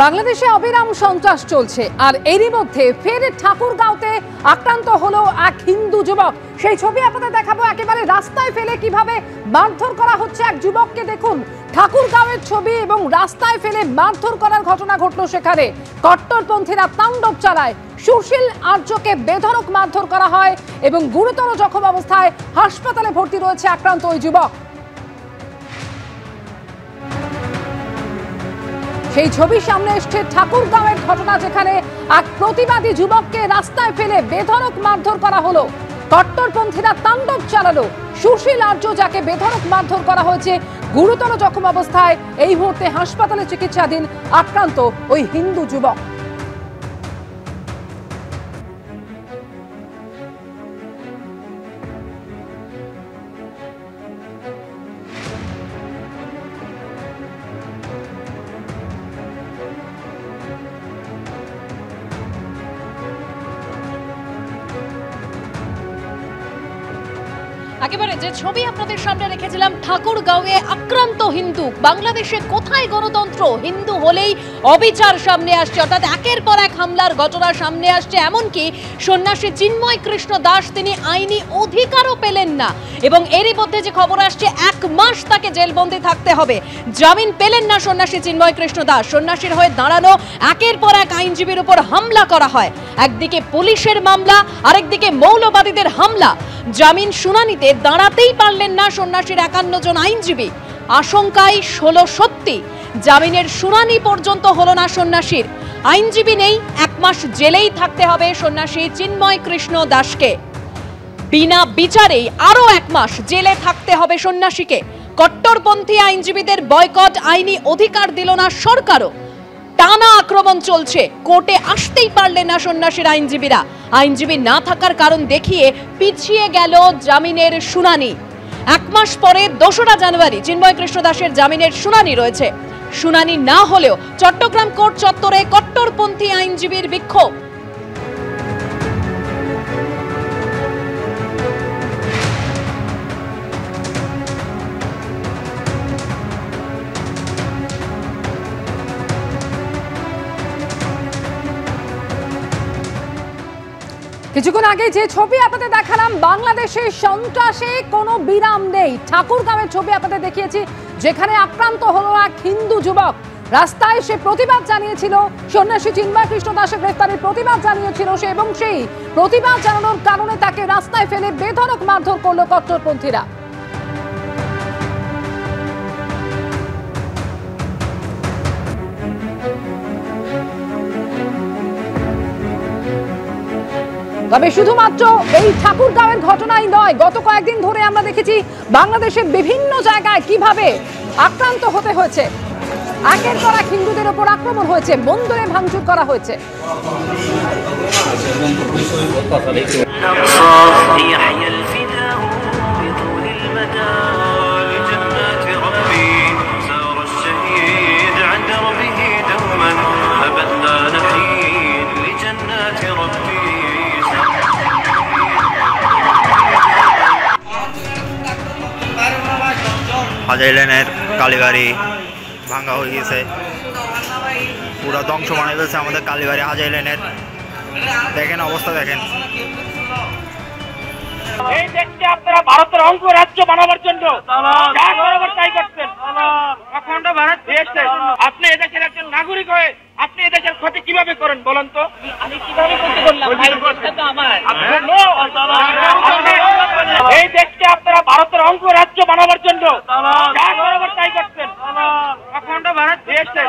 বাংলাদেশে অবিরাম সন্ত্রাস চলছে আর এরই মধ্যে ফের ঠাকুরগাঁওতে আক্রান্ত হলো এক হিন্দু যুবক। সেই ছবি আপনাদের দেখাবো, একেবারে রাস্তায় ফেলে কিভাবে মারধর করা হচ্ছে এক যুবককে। দেখুন ঠাকুরগাঁওয়ের ছবি এবং রাস্তায় ফেলে মারধর করার ঘটনা ঘটলো সেখানে। কট্টরপন্থীরা তাণ্ডব চালায়, সুশীল আর্যকে বেধড়ক মারধর করা হয় এবং গুরুতর জখম অবস্থায় হাসপাতালে ভর্তি রয়েছে আক্রান্ত ওই যুবক। সেই ছবি সামনে এসছে ঠাকুরগাঁওয়ের ঘটনা, যেখানে এক প্রতিবাদী যুবককে রাস্তায় ফেলে বেধড়ক মারধর করা হলো। কট্টরপন্থীরা তাণ্ডব চালালো, সুশীল আর্য যাকে বেধড়ক মারধর করা হয়েছে গুরুতর জখম অবস্থায় এই মুহূর্তে হাসপাতালে চিকিৎসাধীন আক্রান্ত ওই হিন্দু যুবক। একেবারে যে ছবি আপনাদের সামনে রেখেছিলাম, ঠাকুরগাঁওয়ে আক্রান্ত হিন্দু। বাংলাদেশে কোথায় গণতন্ত্র? হিন্দু হলেই অবিচার সামনে আসছে, অর্থাৎ একের পর এক হামলার ঘটনা সামনে আসছে। এমনকি সন্ন্যাসী চিন্ময় কৃষ্ণ দাস তিনি আইনি অধিকারও পেলেন না এবং এরই মধ্যে যে খবর আসছে 1 মাস তাকে জেলবন্দি থাকতে হবে। জামিন পেলেন না সন্ন্যাসী চিন্ময় কৃষ্ণ দাস। সন্ন্যাসীর হয়ে দাঁড়ানো একের পর এক আইনজীবীর উপর হামলা করা হয়। একদিকে পুলিশের মামলা, আরেকদিকে মৌলবাদীদের হামলা। জামিন শুনানিতে দাঁড়াতেই পারলেন না সন্ন্যাসীর 51 জন আইনজীবী। আশঙ্কায় 16 সত্যি জামিনের শুনানি পর্যন্ত হলো না সন্ন্যাসীর। আইনজীবী নেই, 1 মাস জেলেই থাকতে হবে সন্ন্যাসী চিন্ময় কৃষ্ণ দাসকে। বিনা বিচারেই আরো 1 মাস জেলে থাকতে হবে সন্ন্যাসীকে। কট্টরপন্থী আইনজীবীদের বয়কট, আইনি অধিকার দিল না সরকারও। টানা আক্রমণ চলছে, কোর্টে আসতেই পারলেন না সন্ন্যাসীর আইনজীবীরা। আইনজীবী না থাকার কারণ দেখিয়ে পিছিয়ে গেল জামিনের শুনানি। 1 মাস পরে 2রা জানুয়ারি চিন্ময় কৃষ্ণ দাসের জামিনের শুনানি রয়েছে। শুনানি না হলেও চট্টগ্রাম কোর্ট চত্বরে কট্টরপন্থী আইনজীবীর বিক্ষোভ। কিছুক্ষণ আগে যে ছবি আপনাদের দেখালাম, বাংলাদেশের সন্ত্রাসে কোনো বিরাম নেই। ঠাকুরগাঁওয়ের ছবি আপনাদের দেখিয়েছি, যেখানে আক্রান্ত হলো এক হিন্দু যুবক। রাস্তায় সে প্রতিবাদ জানিয়েছিল, সন্ন্যাসী চিন্ময় কৃষ্ণ দাসের গ্রেফতারের প্রতিবাদ জানিয়েছিল সে, এবং সেই প্রতিবাদ জানানোর কারণে তাকে রাস্তায় ফেলে বেধড়ক মারধর করলো কট্টরপন্থীরা। তবে শুধুমাত্র এই ঠাকুরগাঁওয়ের ঘটনাই নয়, গত কয়েকদিন ধরে আমরা দেখেছি বাংলাদেশের বিভিন্ন জায়গায় কিভাবে আক্রান্ত হতে হয়েছে। একের পর এক হিন্দুদের ওপর আক্রমণ হয়েছে, মন্দিরে ভাঙচুর করা হয়েছে। হাজারী লেনের কালীবাড়ি ভাঙা হয়ে গেছে, পুরো ধ্বংস বানিয়ে ফেলছে আমাদের কালীবাড়ি হাজারী লেনের। দেখেন অবস্থা, দেখেন। এই দেশকে আপনারা ভারতের অঙ্গরাজ্য বানাবার জন্য যা করাবার তাই করছেন। অখণ্ড ভারত দেশে আপনি এদেশের একজন নাগরিক হয়ে আপনি এদেশের ক্ষতি কিভাবে করেন বলেন তো? আমি কিভাবে করতে বললাম? এই দেশকে আপনারা ভারতের অঙ্গরাজ্য বানাবার জন্য যা করাবার তাই করছেন। অখণ্ড ভারত দেশে